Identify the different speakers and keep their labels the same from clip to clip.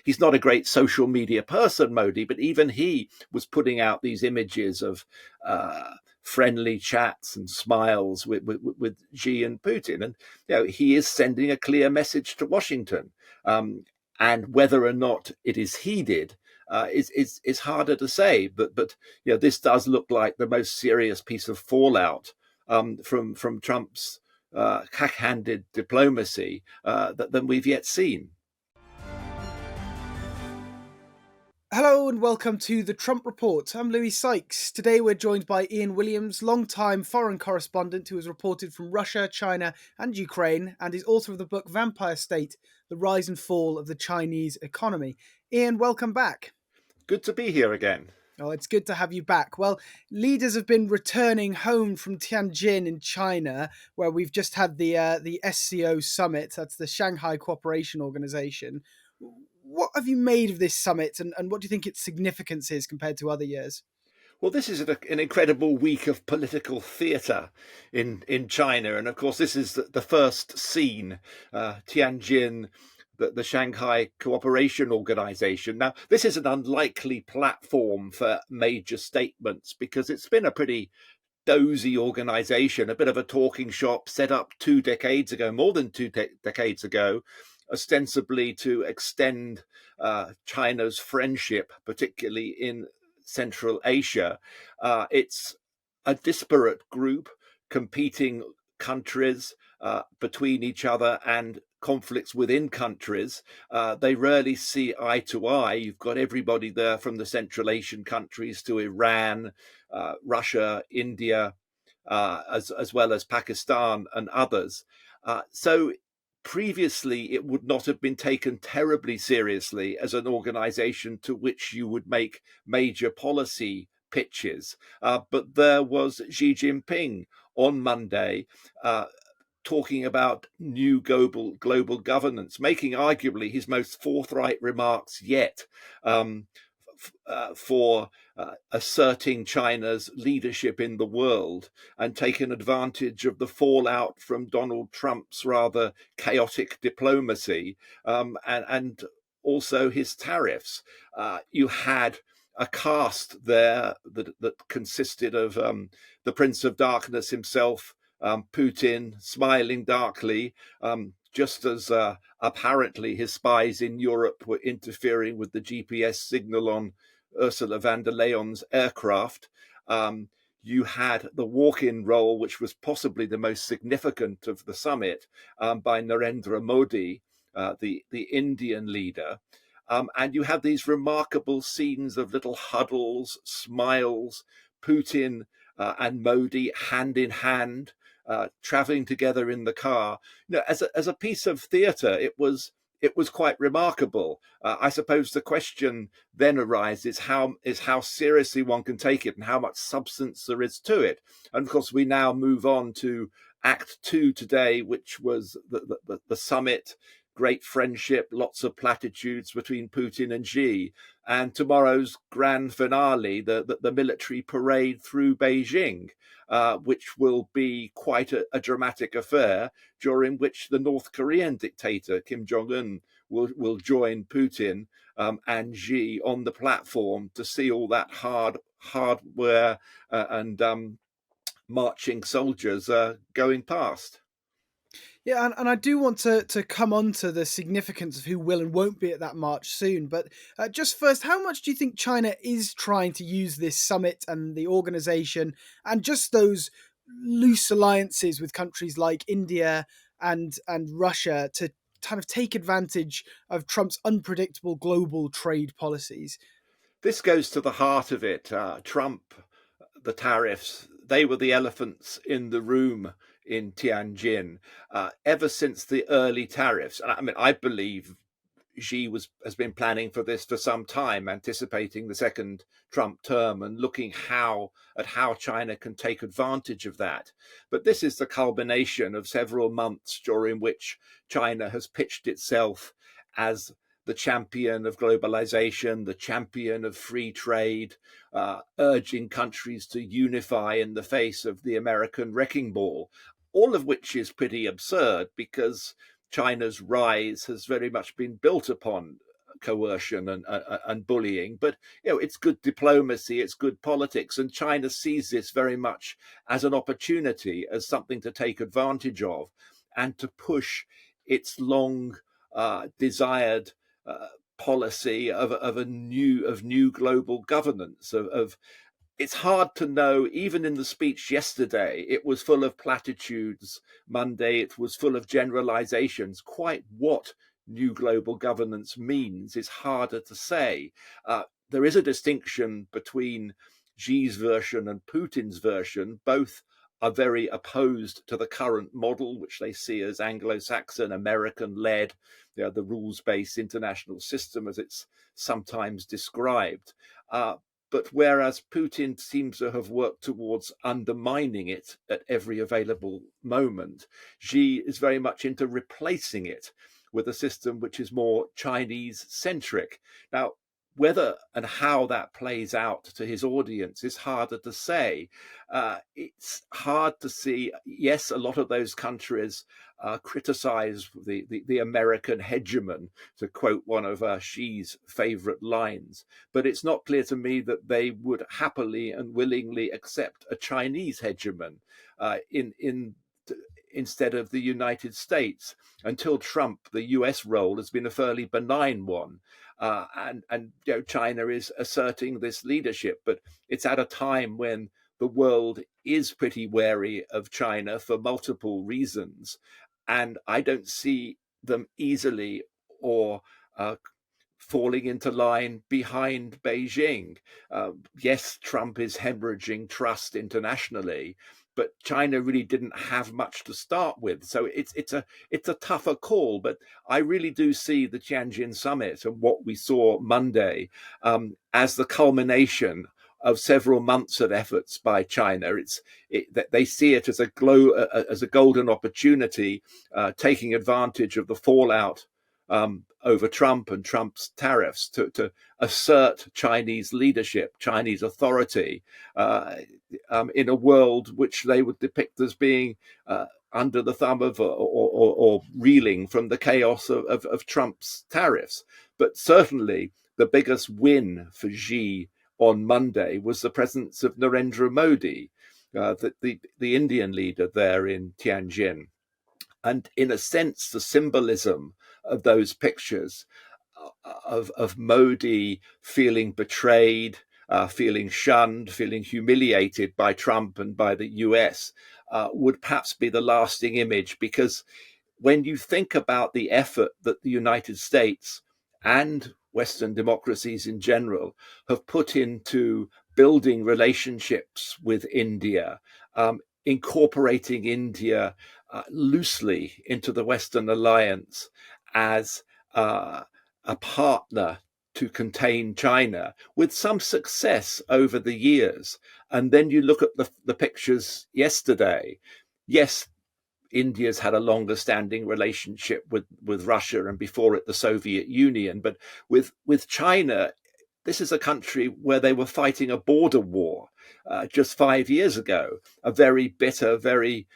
Speaker 1: he's not a great social media person, Modi, but even he was putting out these images of friendly chats and smiles with Xi and Putin. And he is sending a clear message to Washington. And whether or not it is heeded is harder to say. But this does look like the most serious piece of fallout from Trump's cack-handed diplomacy than we've yet seen.
Speaker 2: Hello and welcome to the Trump Report. I'm Louis Sykes. Today we're joined by Ian Williams, long-time foreign correspondent who has reported from Russia, China and Ukraine and is author of the book Vampire State, The Rise and Fall of the Chinese Economy. Ian, welcome back.
Speaker 1: Good to be here again.
Speaker 2: Oh, it's good to have you back. Well, leaders have been returning home from Tianjin in China, where we've just had the SCO summit. That's the Shanghai Cooperation Organization. What have you made of this summit, and what do you think its significance is compared to other years?
Speaker 1: Well, this is an incredible week of political theatre in China. And of course, this is the first scene, Tianjin, the Shanghai Cooperation Organization. Now, this is an unlikely platform for major statements because it's been a pretty dozy organization, a bit of a talking shop set up 2 decades ago, more than two decades ago, ostensibly to extend China's friendship, particularly in Central Asia. It's a disparate group, competing countries between each other and conflicts within countries. They rarely see eye to eye. You've got everybody there from the Central Asian countries to Iran, Russia, India, as well as Pakistan and others. So previously, it would not have been taken terribly seriously as an organization to which you would make major policy pitches. But there was Xi Jinping on Monday talking about new global governance, making arguably his most forthright remarks yet for asserting China's leadership in the world and taking advantage of the fallout from Donald Trump's rather chaotic diplomacy and also his tariffs. You had a cast there that consisted of the Prince of Darkness himself, Putin, smiling darkly, just as apparently his spies in Europe were interfering with the GPS signal on Ursula von der Leyen's aircraft. You had the walk-in role, which was possibly the most significant of the summit, by Narendra Modi, the Indian leader. And you have these remarkable scenes of little huddles, smiles, Putin and Modi hand in hand, traveling together in the car. As a piece of theatre, it was quite remarkable. I suppose the question then arises how seriously one can take it and how much substance there is to it. And of course, we now move on to Act 2 today, which was the summit, great friendship, lots of platitudes between Putin and Xi, and tomorrow's grand finale, the military parade through Beijing, which will be quite a dramatic affair, during which the North Korean dictator Kim Jong-un will join Putin and Xi on the platform to see all that hardware and marching soldiers going past.
Speaker 2: Yeah, and I do want to come on to the significance of who will and won't be at that march soon. But just first, how much do you think China is trying to use this summit and the organization and just those loose alliances with countries like India and Russia to kind of take advantage of Trump's unpredictable global trade policies?
Speaker 1: This goes to the heart of it. Trump, the tariffs, they were the elephants in the room in Tianjin ever since the early tariffs. I mean, I believe Xi has been planning for this for some time, anticipating the second Trump term and looking at how China can take advantage of that. But this is the culmination of several months during which China has pitched itself as the champion of globalization, the champion of free trade, urging countries to unify in the face of the American wrecking ball, all of which is pretty absurd because China's rise has very much been built upon coercion and bullying, but it's good diplomacy, it's good politics, and China sees this very much as an opportunity, as something to take advantage of, and to push its long desired policy of new global governance of it's hard to know. Even in the speech yesterday, it was full of platitudes. Monday, it was full of generalizations. Quite what new global governance means is harder to say. There is a distinction between Xi's version and Putin's version. Both are very opposed to the current model, which they see as Anglo-Saxon, American-led, the rules-based international system, as it's sometimes described. But whereas Putin seems to have worked towards undermining it at every available moment, Xi is very much into replacing it with a system which is more Chinese-centric. Now, whether and how that plays out to his audience is harder to say. It's hard to see. Yes, a lot of those countries criticize the American hegemon, to quote one of Xi's favorite lines. But it's not clear to me that they would happily and willingly accept a Chinese hegemon instead of the United States. Until Trump, the US role has been a fairly benign one. And China is asserting this leadership, but it's at a time when the world is pretty wary of China for multiple reasons. And I don't see them easily or falling into line behind Beijing. Yes, Trump is hemorrhaging trust internationally, but China really didn't have much to start with. So it's a tougher call. But I really do see the Tianjin summit and what we saw Monday as the culmination of several months of efforts by China. They see it as a golden opportunity, taking advantage of the fallout over Trump and Trump's tariffs to assert Chinese leadership, Chinese authority in a world which they would depict as being under the thumb of or reeling from the chaos of Trump's tariffs. But certainly the biggest win for Xi on Monday was the presence of Narendra Modi, the Indian leader there in Tianjin. And in a sense, the symbolism of those pictures of Modi feeling betrayed, feeling shunned, feeling humiliated by Trump and by the US would perhaps be the lasting image. Because when you think about the effort that the United States and Western democracies in general have put into building relationships with India, incorporating India loosely into the Western alliance as a partner to contain China, with some success over the years. And then you look at the pictures yesterday. Yes, India's had a longer standing relationship with Russia and before it the Soviet Union. But with China, this is a country where they were fighting a border war just 5 years ago, a very bitter, very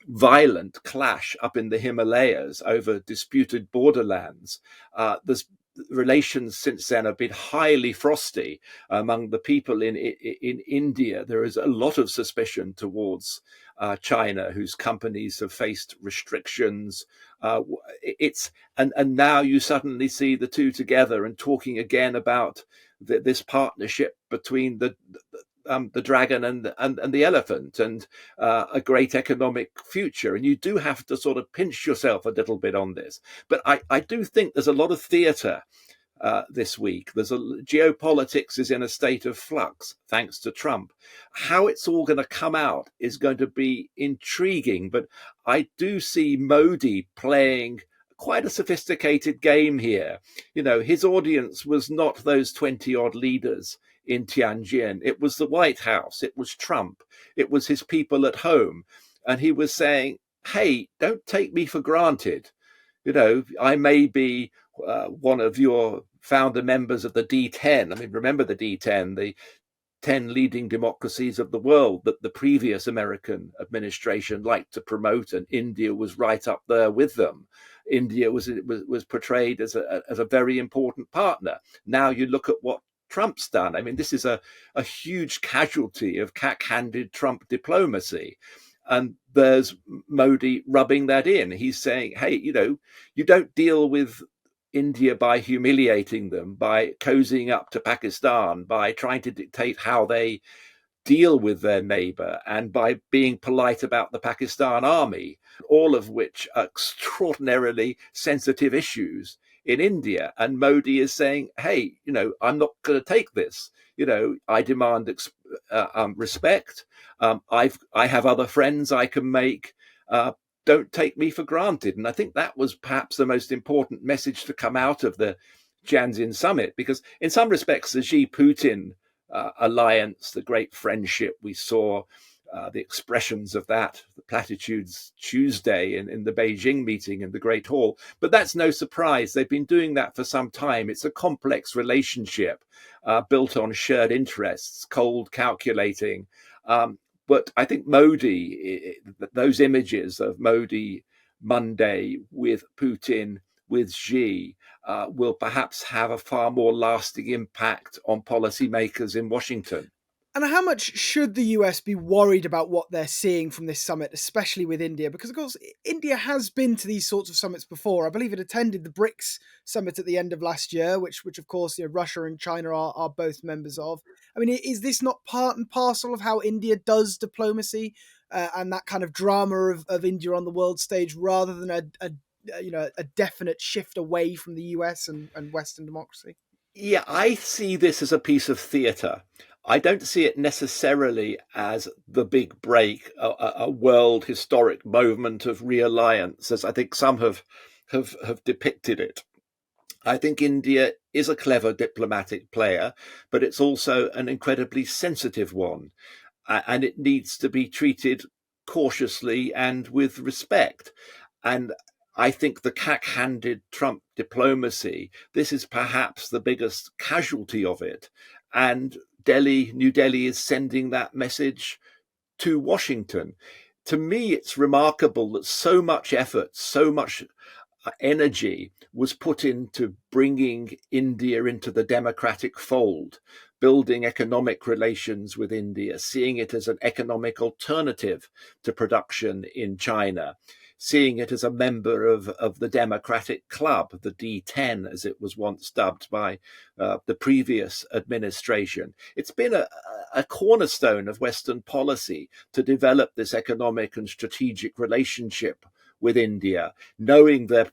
Speaker 1: violent clash up in the Himalayas over disputed borderlands. There's relations since then have been highly frosty among the people in India. There is a lot of suspicion towards China, whose companies have faced restrictions. And now you suddenly see the two together and talking again about this partnership between the dragon and the elephant, and a great economic future. And you do have to sort of pinch yourself a little bit on this. But I do think there's a lot of theatre this week. Geopolitics is in a state of flux thanks to Trump. How it's all going to come out is going to be intriguing. But I do see Modi playing quite a sophisticated game here. His audience was not those 20 odd leaders in Tianjin. It was the White House. It was Trump. It was his people at home. And he was saying, hey, don't take me for granted. I may be one of your founder members of the D10. I mean, remember the D10, the 10 leading democracies of the world that the previous American administration liked to promote, and India was right up there with them. India was portrayed as a very important partner. Now you look at what Trump's done. I mean, this is a huge casualty of cack-handed Trump diplomacy. And there's Modi rubbing that in. He's saying, hey, you don't deal with India by humiliating them, by cozying up to Pakistan, by trying to dictate how they deal with their neighbor, and by being polite about the Pakistan army, all of which are extraordinarily sensitive issues in India. And Modi is saying, hey, I'm not going to take this. I demand respect. I have other friends I can make. Don't take me for granted. And I think that was perhaps the most important message to come out of the Janzin summit, because in some respects, the Xi Putin alliance, the great friendship we saw, the expressions of that, the platitudes Tuesday in the Beijing meeting in the Great Hall. But that's no surprise. They've been doing that for some time. It's a complex relationship built on shared interests, cold calculating. But I think Modi, those images of Modi Monday with Putin, with Xi, will perhaps have a far more lasting impact on policymakers in Washington.
Speaker 2: And how much should the US be worried about what they're seeing from this summit, especially with India? Because, of course, India has been to these sorts of summits before. I believe it attended the BRICS summit at the end of last year, which of course, Russia and China are both members of. I mean, is this not part and parcel of how India does diplomacy and that kind of drama of India on the world stage, rather than a definite shift away from the US and Western democracy?
Speaker 1: Yeah, I see this as a piece of theatre. I don't see it necessarily as the big break, a world historic moment of realliance, as I think some have depicted it. I think India is a clever diplomatic player, but it's also an incredibly sensitive one, and it needs to be treated cautiously and with respect. And I think the cack-handed Trump diplomacy, this is perhaps the biggest casualty of it. And New Delhi is sending that message to Washington. To me, it's remarkable that so much effort, so much energy was put into bringing India into the democratic fold, building economic relations with India, seeing it as an economic alternative to production in China, seeing it as a member of the Democratic Club, the D10, as it was once dubbed by the previous administration. It's been a cornerstone of Western policy to develop this economic and strategic relationship with India, knowing that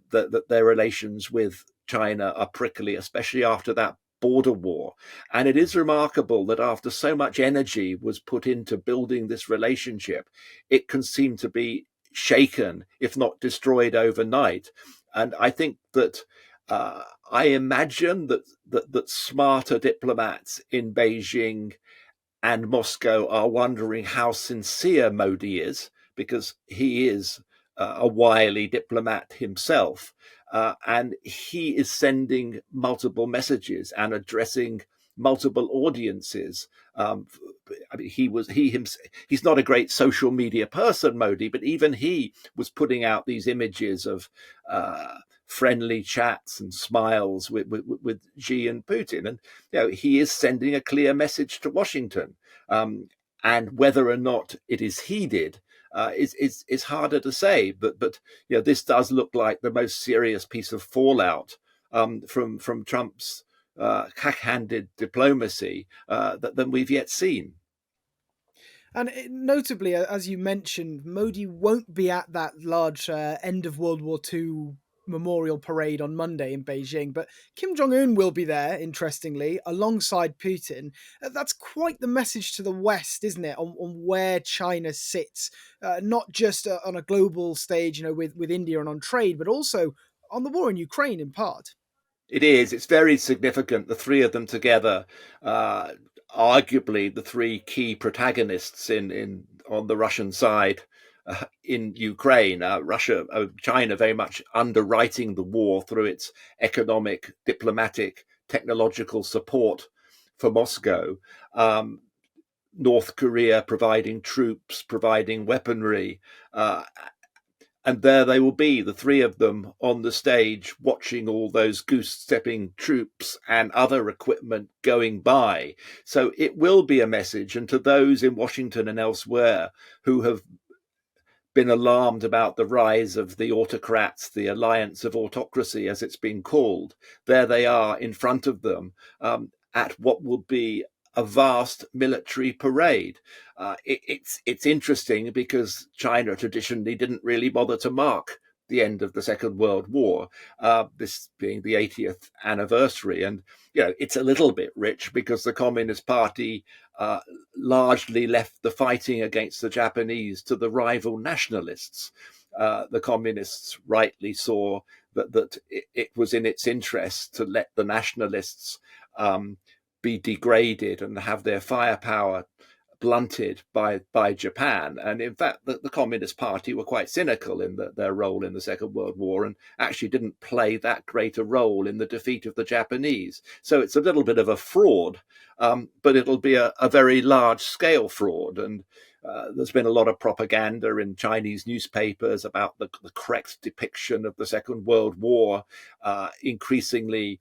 Speaker 1: their relations with China are prickly, especially after that border war. And it is remarkable that after so much energy was put into building this relationship, it can seem to be shaken, if not destroyed overnight. And I think that I imagine that smarter diplomats in Beijing and Moscow are wondering how sincere Modi is, because he is a wily diplomat himself. And he is sending multiple messages and addressing multiple audiences. I mean, he's not a great social media person, Modi, but even he was putting out these images of friendly chats and smiles with Xi and Putin. And he is sending a clear message to Washington. And whether or not it is heeded is harder to say. But this does look like the most serious piece of fallout from Trump's cack-handed diplomacy than we've yet seen.
Speaker 2: And notably, as you mentioned, Modi won't be at that large end of World War II memorial parade on Monday in Beijing, but Kim Jong-un will be there, interestingly, alongside Putin. That's quite the message to the West, isn't it, on where China sits, not just on a global stage, with India and on trade, but also on the war in Ukraine in part.
Speaker 1: It is. It's very significant. The three of them together, arguably the three key protagonists in on the Russian side in Ukraine. China very much underwriting the war through its economic, diplomatic, technological support for Moscow. North Korea providing troops, providing weaponry, and there they will be, the three of them on the stage, watching all those goose-stepping troops and other equipment going by. So it will be a message, and to those in Washington and elsewhere who have been alarmed about the rise of the autocrats, the alliance of autocracy, as it's been called, there they are in front of them, at what will be a vast military parade. It's interesting because China traditionally didn't really bother to mark the end of the Second World War, this being the 80th anniversary. And, it's a little bit rich because the Communist Party uh, largely left the fighting against the Japanese to the rival nationalists. The communists rightly saw that it was in its interest to let the nationalists be degraded and have their firepower blunted by Japan. And in fact, the Communist Party were quite cynical in their role in the Second World War and actually didn't play that great a role in the defeat of the Japanese. So it's a little bit of a fraud, but it'll be a very large scale fraud. And there's been a lot of propaganda in Chinese newspapers about the correct depiction of the Second World War, increasingly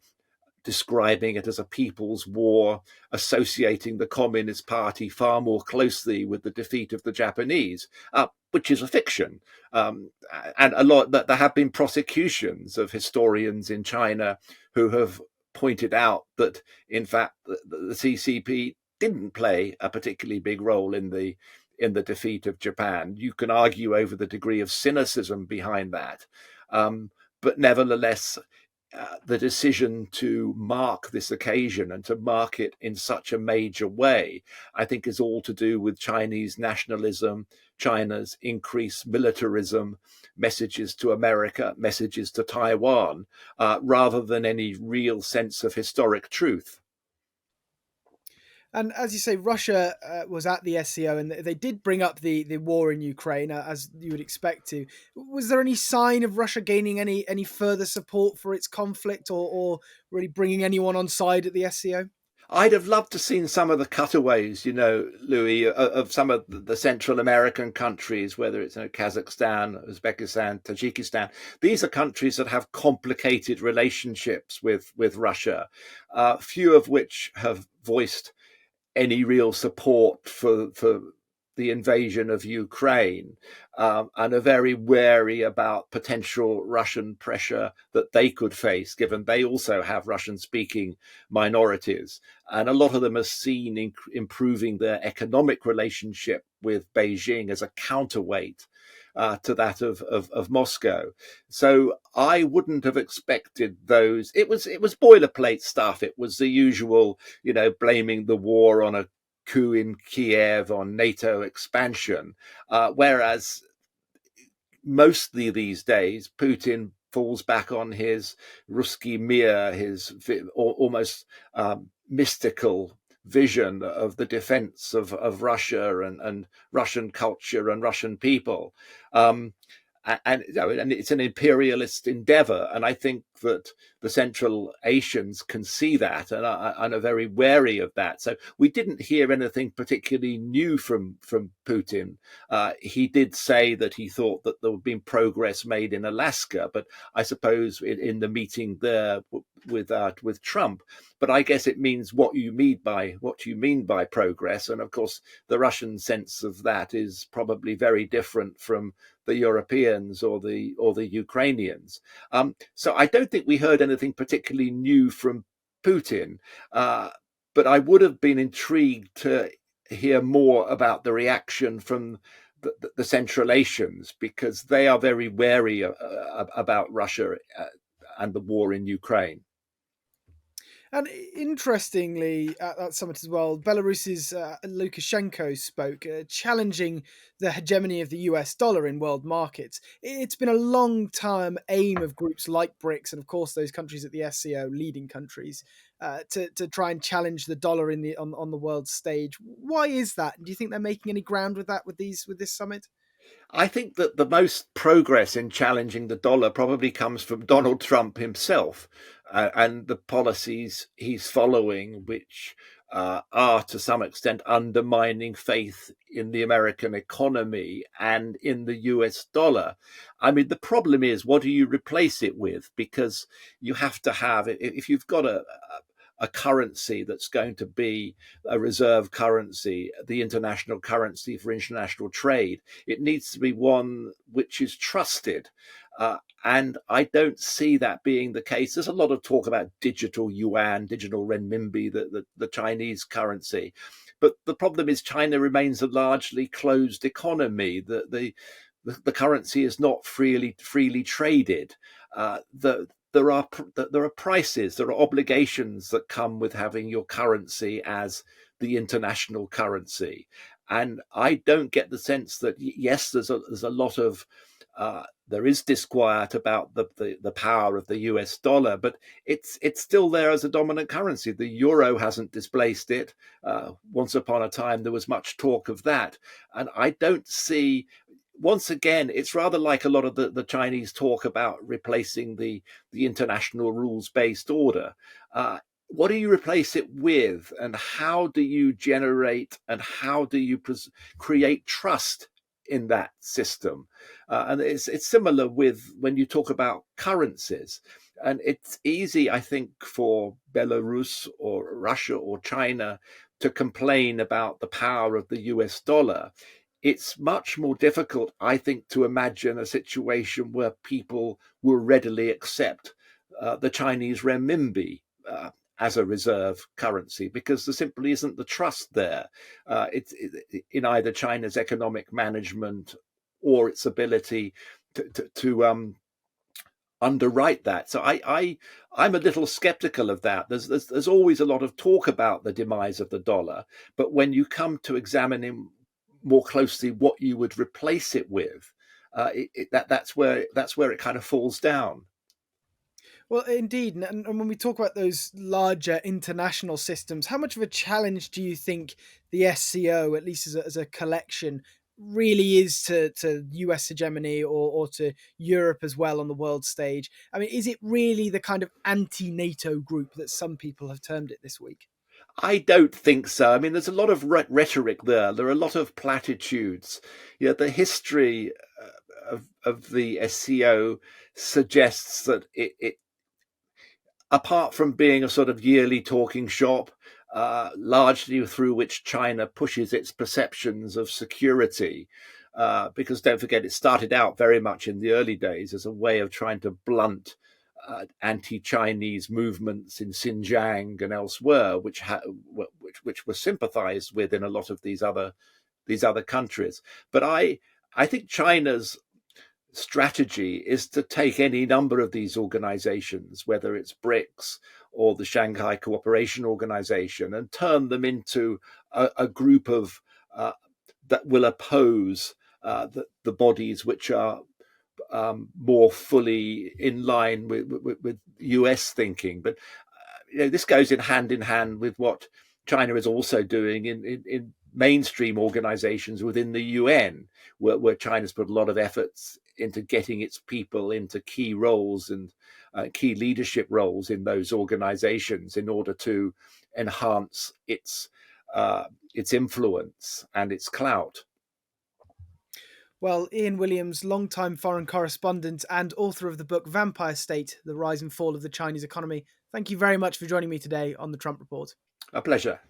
Speaker 1: describing it as a people's war, associating the Communist Party far more closely with the defeat of the Japanese, which is a fiction. And a lot that there have been prosecutions of historians in China who have pointed out that, in fact, the CCP didn't play a particularly big role in the defeat of Japan. You can argue over the degree of cynicism behind that, but nevertheless, the decision to mark this occasion and to mark it in such a major way, I think, is all to do with Chinese nationalism, China's increased militarism, messages to America, messages to Taiwan, rather than any real sense of historic truth.
Speaker 2: And as you say, Russia was at the SCO, and they did bring up the war in Ukraine, as you would expect to. Was there any sign of Russia gaining any further support for its conflict, or really bringing anyone on side at the SCO?
Speaker 1: I'd have loved to seen some of the cutaways, Louis, of some of the Central American countries, whether it's Kazakhstan, Uzbekistan, Tajikistan. These are countries that have complicated relationships with Russia, few of which have voiced any real support for the invasion of Ukraine, and are very wary about potential Russian pressure that they could face, given they also have Russian speaking minorities. And a lot of them are seen improving their economic relationship with Beijing as a counterweight to that of Moscow. So I wouldn't have expected those. It was boilerplate stuff. It was the usual, blaming the war on a coup in Kiev, on NATO expansion, whereas mostly these days Putin falls back on his Ruski Mir, his almost mystical vision of the defense of Russia and Russian culture and Russian people. And it's an imperialist endeavor. And I think that the Central Asians can see that and are very wary of that. So we didn't hear anything particularly new from Putin. He did say that he thought that there had been progress made in Alaska, but I suppose in the meeting there with Trump. But I guess it means what you mean by progress. And of course, the Russian sense of that is probably very different from the Europeans or the Ukrainians. So I don't think we heard anything particularly new from Putin, but I would have been intrigued to hear more about the reaction from the Central Asians, because they are very wary about Russia and the war in Ukraine.
Speaker 2: And interestingly, at that summit as well, Belarus's Lukashenko spoke, challenging the hegemony of the US dollar in world markets. It's been a long-term aim of groups like BRICS, and of course those countries at the SCO, leading countries, to try and challenge the dollar on the world stage. Why is that? Do you think they're making any ground with that with this summit?
Speaker 1: I think that the most progress in challenging the dollar probably comes from Donald Trump himself, and the policies he's following, which are to some extent undermining faith in the American economy and in the US dollar. I mean, the problem is, what do you replace it with? Because you have to have, if you've got a currency that's going to be a reserve currency, the international currency for international trade, it needs to be one which is trusted. And I don't see that being the case. There's a lot of talk about digital yuan, digital renminbi, the Chinese currency. But the problem is China remains a largely closed economy. The currency is not freely traded. There are prices, there are obligations that come with having your currency as the international currency, and I don't get the sense that yes, there's a lot of there is disquiet about the power of the US dollar, but it's still there as a dominant currency. The euro hasn't displaced it. Once upon a time, there was much talk of that, and I don't see. Once again, it's rather like a lot of the Chinese talk about replacing the international rules based order. What do you replace it with, and how do you generate and how do you create trust in that system? And it's similar with when you talk about currencies. And it's easy, I think, for Belarus or Russia or China to complain about the power of the US dollar. It's much more difficult, I think, to imagine a situation where people will readily accept the Chinese renminbi as a reserve currency, because there simply isn't the trust there. It's in either China's economic management or its ability to underwrite that. So I'm a little skeptical of that. There's always a lot of talk about the demise of the dollar, but when you come to examining more closely what you would replace it with, that's where it kind of falls down.
Speaker 2: Well, indeed. And when we talk about those larger international systems, how much of a challenge do you think the SCO, at least as a collection, really is to US hegemony or to Europe as well on the world stage? I mean, is it really the kind of anti NATO group that some people have termed it this week?
Speaker 1: I don't think so. I mean, there's a lot of rhetoric there. There are a lot of platitudes. The history of the SCO suggests that apart from being a sort of yearly talking shop, largely through which China pushes its perceptions of security. Because don't forget, it started out very much in the early days as a way of trying to blunt anti-Chinese movements in Xinjiang and elsewhere, which were sympathised with in a lot of these other countries. But I think China's strategy is to take any number of these organizations, whether it's BRICS or the Shanghai Cooperation Organization, and turn them into a group of that will oppose the bodies which are more fully in line with US thinking. But this goes in hand with what China is also doing in mainstream organizations within the UN, where China's put a lot of efforts into getting its people into key roles and key leadership roles in those organizations in order to enhance its influence and its clout.
Speaker 2: Well, Ian Williams, longtime foreign correspondent and author of the book Vampire State: The Rise and Fall of the Chinese Economy. Thank you very much for joining me today on the Trump Report.
Speaker 1: A pleasure.